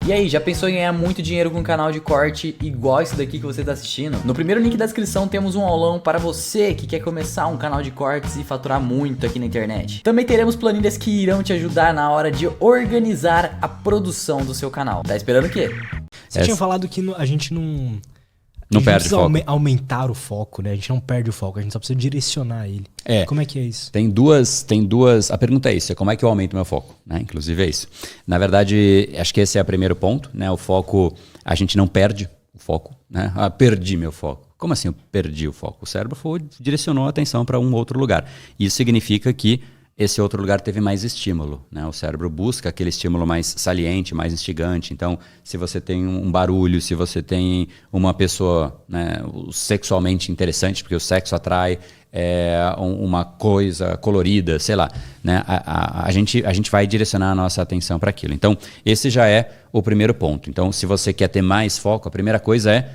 E aí, já pensou em ganhar muito dinheiro com um canal de corte igual esse daqui que você está assistindo? No primeiro link da descrição temos um aulão para você que quer começar um canal de cortes e faturar muito aqui na internet. Também teremos planilhas que irão te ajudar na hora de organizar a produção do seu canal. Tá esperando o quê? Você tinha falado que a gente não perde o foco. Aumentar o foco, né? A gente não perde o foco, a gente só precisa direcionar ele. Como é que é isso? Tem duas. A pergunta é isso: como é que eu aumento meu foco? Né? Inclusive é isso. Na verdade, acho que esse é o primeiro ponto, né? O foco, a gente não perde o foco, né? Perdi meu foco. Como assim eu perdi o foco? O cérebro direcionou a atenção para um outro lugar. Isso significa que esse outro lugar teve mais estímulo, né? O cérebro busca aquele estímulo mais saliente, mais instigante. Então, se você tem um barulho, se você tem uma pessoa, né, sexualmente interessante, porque o sexo atrai uma coisa colorida, sei lá, né? A gente vai direcionar a nossa atenção para aquilo. Então, esse já é o primeiro ponto. Então, se você quer ter mais foco, a primeira coisa é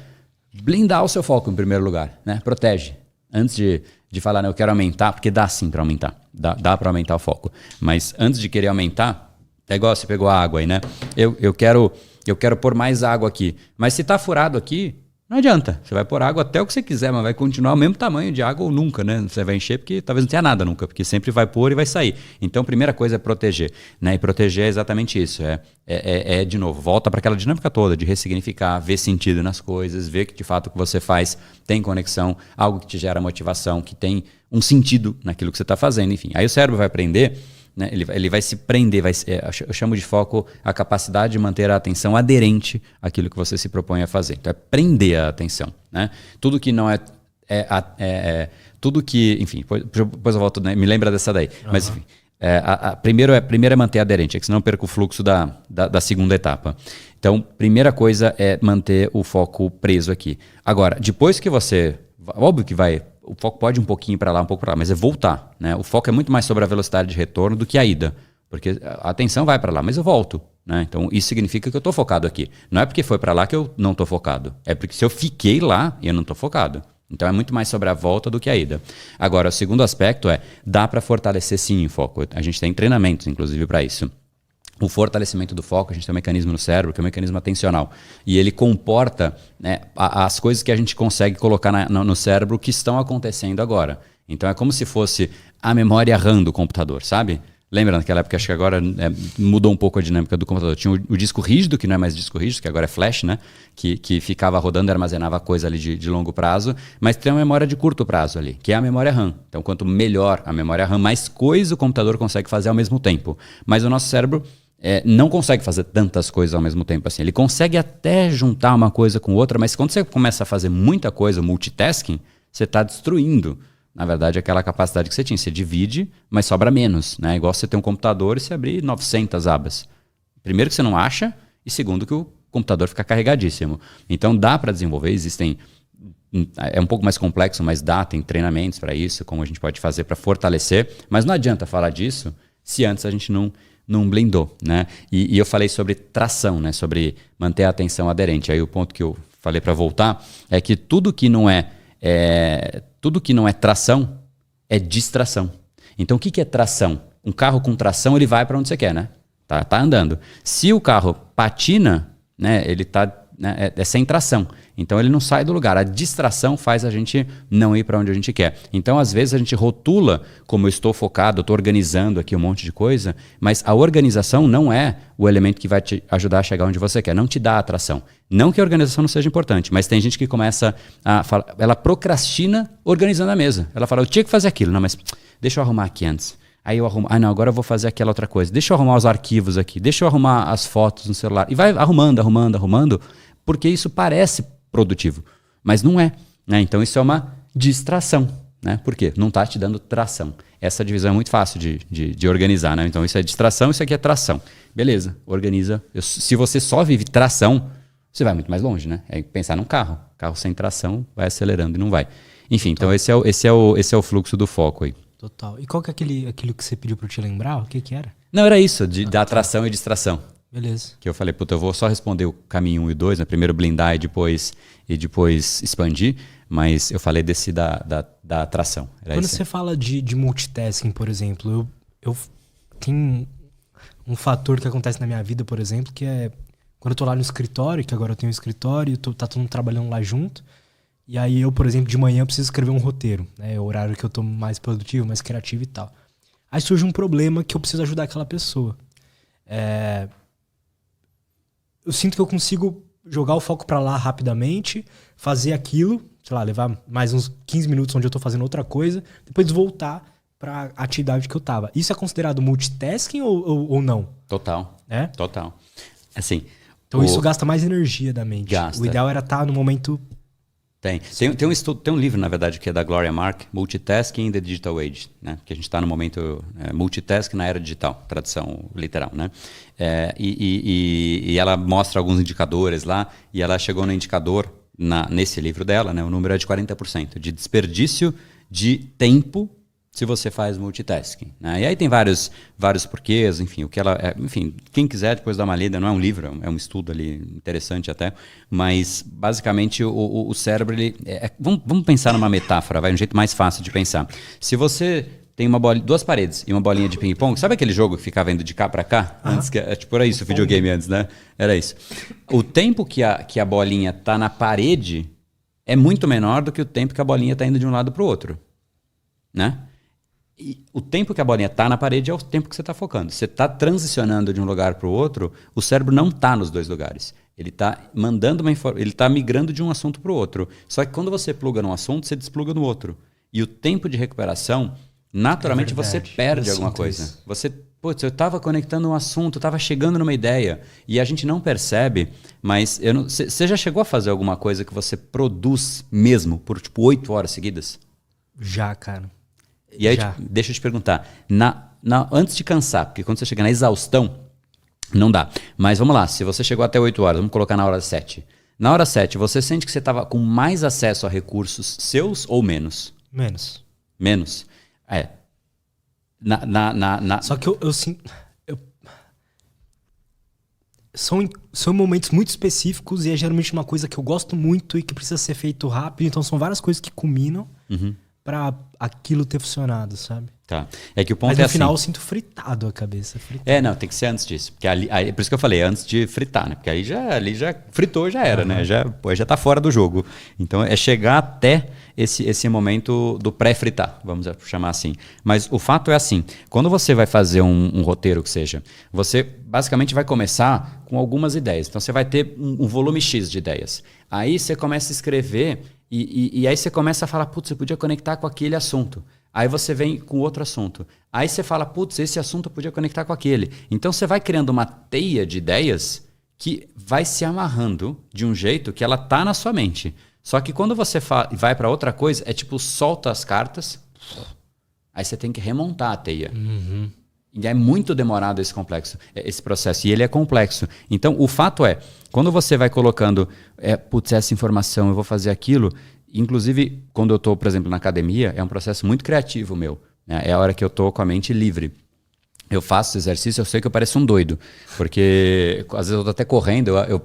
blindar o seu foco em primeiro lugar, né? Protege. Antes de falar, né, eu quero aumentar, porque dá sim para aumentar. Dá para aumentar o foco. Mas antes de querer aumentar, é igual você pegou a água aí, né? Eu quero pôr mais água aqui. Mas se está furado aqui, não adianta. Você vai pôr água até o que você quiser, mas vai continuar o mesmo tamanho de água ou nunca, né? Você vai encher porque talvez não tenha nada nunca, porque sempre vai pôr e vai sair. Então, a primeira coisa é proteger, né? E proteger é exatamente isso. De novo, volta para aquela dinâmica toda de ressignificar, ver sentido nas coisas, ver que de fato o que você faz tem conexão, algo que te gera motivação, que tem um sentido naquilo que você está fazendo, enfim. Aí o cérebro vai aprender, né? Ele vai se prender, eu chamo de foco a capacidade de manter a atenção aderente àquilo que você se propõe a fazer. Então é prender a atenção, né? Tudo que não tudo que, enfim, depois eu volto, né? Me lembra dessa daí. Uhum. Mas enfim, primeiro é manter aderente, é que senão eu perco o fluxo da segunda etapa. Então, primeira coisa é manter o foco preso aqui. Agora, depois que você, óbvio que o foco pode ir um pouquinho para lá, um pouco para lá, mas é voltar, né? O foco é muito mais sobre a velocidade de retorno do que a ida, porque a atenção vai para lá, mas eu volto, né? Então isso significa que eu estou focado aqui. Não é porque foi para lá que eu não estou focado, é porque se eu fiquei lá, eu não estou focado. Então é muito mais sobre a volta do que a ida. Agora, o segundo aspecto dá para fortalecer sim o foco. A gente tem treinamentos, inclusive, para isso. O fortalecimento do foco, a gente tem um mecanismo no cérebro, que é um mecanismo atencional. E ele comporta, né, as coisas que a gente consegue colocar no cérebro que estão acontecendo agora. Então é como se fosse a memória RAM do computador, sabe? Lembra naquela época, acho que agora mudou um pouco a dinâmica do computador. Tinha o disco rígido, que não é mais disco rígido, que agora é flash, né? Que ficava rodando e armazenava coisa ali de longo prazo. Mas tem uma memória de curto prazo ali, que é a memória RAM. Então quanto melhor a memória RAM, mais coisa o computador consegue fazer ao mesmo tempo. Mas o nosso cérebro não consegue fazer tantas coisas ao mesmo tempo assim. Ele consegue até juntar uma coisa com outra, mas quando você começa a fazer muita coisa, multitasking, você está destruindo, na verdade, aquela capacidade que você tinha. Você divide, mas sobra menos, né? Igual você ter um computador e você abrir 900 abas. Primeiro que você não acha, e segundo que o computador fica carregadíssimo. Então dá para desenvolver, é um pouco mais complexo, mas tem treinamentos para isso, como a gente pode fazer para fortalecer, mas não adianta falar disso se antes a gente não blindou, né? E eu falei sobre tração, né? Sobre manter a atenção aderente. Aí o ponto que eu falei para voltar é que tudo que não é tração é distração. Então o que é tração? Um carro com tração, ele vai para onde você quer, né? Tá andando. Se o carro patina, né, ele é sem tração. Então ele não sai do lugar. A distração faz a gente não ir para onde a gente quer. Então às vezes a gente rotula como eu estou focado, eu estou organizando aqui um monte de coisa, mas a organização não é o elemento que vai te ajudar a chegar onde você quer. Não te dá atração. Não que a organização não seja importante, mas tem gente que começa a falar, ela procrastina organizando a mesa. Ela fala, eu tinha que fazer aquilo. Não, mas deixa eu arrumar aqui antes. Aí eu arrumo, não, agora eu vou fazer aquela outra coisa. Deixa eu arrumar os arquivos aqui. Deixa eu arrumar as fotos no celular. E vai arrumando, porque isso parece produtivo, mas não é, né? Então isso é uma distração, né? Por quê? Não está te dando tração. Essa divisão é muito fácil de organizar, né? Então isso é distração, isso aqui é tração. Beleza, organiza. Se você só vive tração, você vai muito mais longe, né? É pensar num carro. Carro sem tração vai acelerando e não vai. Enfim, então esse é o fluxo do foco aí. Total. E qual que é aquilo que você pediu para eu te lembrar? O que era? Não, era isso, da atração e distração. Beleza. Que eu falei, eu vou só responder o caminho 1 e 2, né? Primeiro blindar e depois expandir, mas eu falei desse da atração. Quando você fala de multitasking, por exemplo, eu tenho um fator que acontece na minha vida, por exemplo, que é Quando eu tô lá no escritório, que agora eu tenho um escritório, tá todo mundo trabalhando lá junto. E aí eu, por exemplo, de manhã eu preciso escrever um roteiro. É o horário que eu tô mais produtivo, mais criativo e tal. Aí surge um problema que eu preciso ajudar aquela pessoa. Eu sinto que eu consigo jogar o foco pra lá rapidamente, fazer aquilo, sei lá, levar mais uns 15 minutos onde eu tô fazendo outra coisa, depois voltar pra atividade que eu tava. Isso é considerado multitasking ou não? Total. É? Total. Assim... Então isso gasta mais energia da mente. Gasta. O ideal era estar no momento... Tem um estudo, tem um livro, na verdade, que é da Gloria Mark, Multitasking in the Digital Age, né? Que a gente está no momento multitasking na era digital, tradução literal, né? E ela mostra alguns indicadores lá, e ela chegou no indicador, nesse livro dela, né? O número é de 40%, de desperdício de tempo se você faz multitasking, né? E aí tem vários porquês, enfim, o que ela, enfim, quem quiser depois dar uma lida, não é um livro, é um estudo ali interessante até, mas basicamente o cérebro, ele, vamos pensar numa metáfora, um jeito mais fácil de pensar. Se você tem duas paredes e uma bolinha de ping-pong, sabe aquele jogo que ficava indo de cá para cá? Antes tipo, era isso o videogame antes, né? Era isso. O tempo que a bolinha tá na parede é muito menor do que o tempo que a bolinha tá indo de um lado para o outro, né? E o tempo que a bolinha está na parede é o tempo que você está focando. Você está transicionando de um lugar para o outro, o cérebro não está nos dois lugares. Ele está ele está migrando de um assunto para o outro. Só que quando você pluga num assunto, você despluga no outro. E o tempo de recuperação, naturalmente você perde alguma coisa. Eu estava conectando um assunto, estava chegando numa ideia. E a gente não percebe, mas você já chegou a fazer alguma coisa que você produz mesmo por tipo 8 horas seguidas? Já, cara. E aí, deixa eu te perguntar, antes de cansar, porque quando você chega na exaustão, não dá. Mas vamos lá, se você chegou até 8 horas, vamos colocar na hora 7. Na hora 7, você sente que você estava com mais acesso a recursos seus ou menos? Menos. Menos? Só que eu sinto... São momentos muito específicos e é geralmente uma coisa que eu gosto muito e que precisa ser feito rápido. Então são várias coisas que culminam. Pra aquilo ter funcionado, sabe? Tá. É que o ponto Mas no é final assim, eu sinto fritado a cabeça. Fritado. não, tem que ser antes disso. Porque aí, por isso que eu falei, antes de fritar, né? Porque ali já fritou, já era, né? Já tá fora do jogo. Então é chegar até esse momento do pré-fritar, vamos chamar assim. Mas o fato é assim, quando você vai fazer um roteiro que seja, você basicamente vai começar com algumas ideias. Então você vai ter um volume X de ideias. Aí você começa a escrever e aí você começa a falar, putz, você podia conectar com aquele assunto. Aí você vem com outro assunto. Aí você fala, putz, esse assunto eu podia conectar com aquele. Então você vai criando uma teia de ideias que vai se amarrando de um jeito que ela tá na sua mente. Só que quando você vai para outra coisa, é tipo, solta as cartas, aí você tem que remontar a teia. E é muito demorado esse processo. E ele é complexo. Então, o fato é, quando você vai colocando, putz, essa informação, eu vou fazer aquilo. Inclusive, quando eu estou, por exemplo, na academia, é um processo muito criativo meu. Né? É a hora que eu estou com a mente livre. Eu faço exercício, eu sei que eu pareço um doido. Porque, às vezes, eu estou até correndo, eu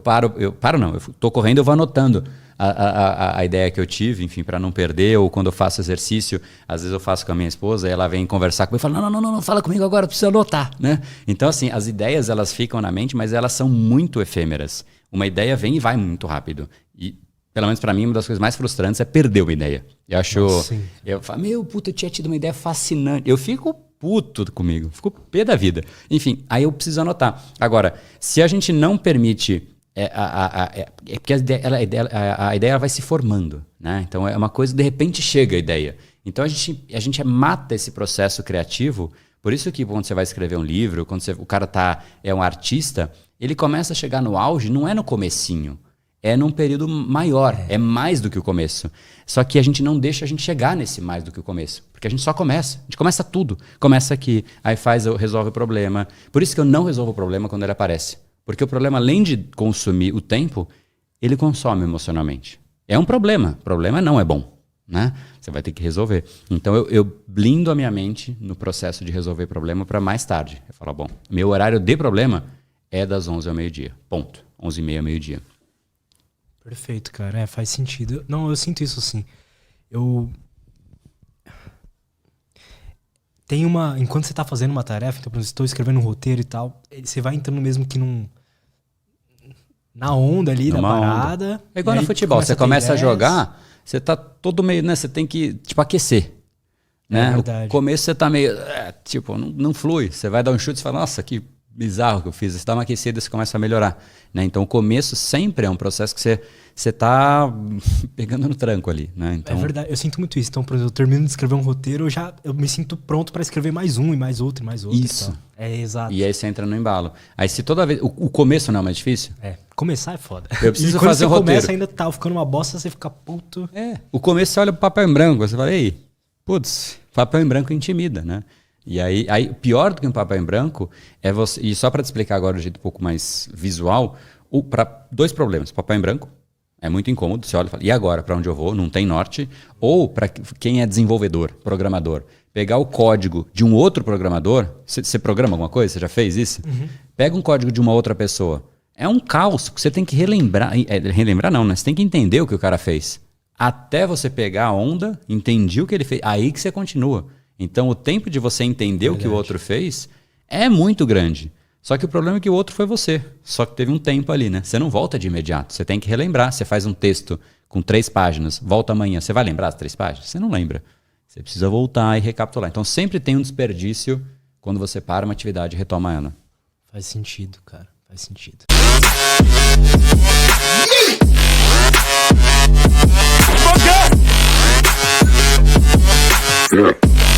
estou correndo, eu vou anotando a ideia que eu tive, enfim, para não perder, ou quando eu faço exercício, às vezes eu faço com a minha esposa, e ela vem conversar comigo e fala, não, fala comigo agora, precisa anotar, né? Então, assim, as ideias, elas ficam na mente, mas elas são muito efêmeras. Uma ideia vem e vai muito rápido. E, pelo menos para mim, uma das coisas mais frustrantes é perder uma ideia. Eu acho, eu falo, eu tinha tido uma ideia fascinante. Eu fico puto comigo, fico pé da vida. Enfim, aí eu preciso anotar. Agora, se a gente não permite... porque a ideia ela vai se formando, né? Então é uma coisa, de repente chega a ideia. Então a gente mata esse processo criativo. Por isso que quando você vai escrever um livro, quando o cara é um artista, ele começa a chegar no auge, não é no comecinho, é num período maior, é mais do que o começo. Só que a gente não deixa a gente chegar nesse mais do que o começo, porque a gente só começa, a gente começa tudo. Começa aqui, aí resolve o problema. Por isso que eu não resolvo o problema quando ele aparece. Porque o problema, além de consumir o tempo, ele consome emocionalmente. É um problema. O problema não é bom, né? Você vai ter que resolver. Então, eu blindo a minha mente no processo de resolver problema para mais tarde. Eu falo, bom, meu horário de problema é das 11 ao meio-dia. Ponto. 11h30 ao meio-dia. Perfeito, cara. Faz sentido. Não, eu sinto isso assim. Tem enquanto você tá fazendo uma tarefa, então, por exemplo, estou escrevendo um roteiro e tal, você vai entrando mesmo que na onda ali, da Numa onda. parada. É igual e no aí futebol, você ter começa a ideias. jogar, você tá todo meio, né? Você tem que, tipo, aquecer. Né? verdade. O começo você tá meio, tipo, não flui. Você vai dar um chute e fala, nossa, que bizarro que eu fiz. Você dá uma aquecida e você começa a melhorar. Né? Então o começo sempre é um processo que você tá pegando no tranco ali. Né? Então, É verdade, eu sinto muito isso. Então, por exemplo, eu termino de escrever um roteiro, eu me sinto pronto pra escrever mais um, e mais outro, e mais outro. Isso. E tal. É, exato. E aí você entra no embalo. Aí se toda vez... O começo não é mais difícil? Começar é foda. Eu preciso e quando fazer você um roteiro. começa ainda tá ficando uma bosta, você fica puto. O começo você olha pro papel em branco, você fala, ei, putz, papel em branco intimida, né? E aí pior do que um papel em branco é você... E só para te explicar agora de um jeito um pouco mais visual, para 2 problemas. Papel em branco é muito incômodo, você olha e fala, e agora, para onde eu vou? Não tem norte. Ou para quem é desenvolvedor, programador, pegar o código de um outro programador, você programa alguma coisa? Você já fez isso? Pega um código de uma outra pessoa. É um caos, porque você tem que relembrar. Relembrar não, né? Você tem que entender o que o cara fez. Até você pegar a onda, entender o que ele fez, aí que você continua. Então o tempo de você entender o que o outro fez é muito grande. Só que o problema é que o outro foi você. Só que teve um tempo ali, né? Você não volta de imediato. Você tem que relembrar. Você faz um texto com 3 páginas, volta amanhã. Você vai lembrar as 3 páginas? Você não lembra. Você precisa voltar e recapitular. Então sempre tem um desperdício quando você para uma atividade e retoma ela. Faz sentido, cara. Faz sentido. Okay.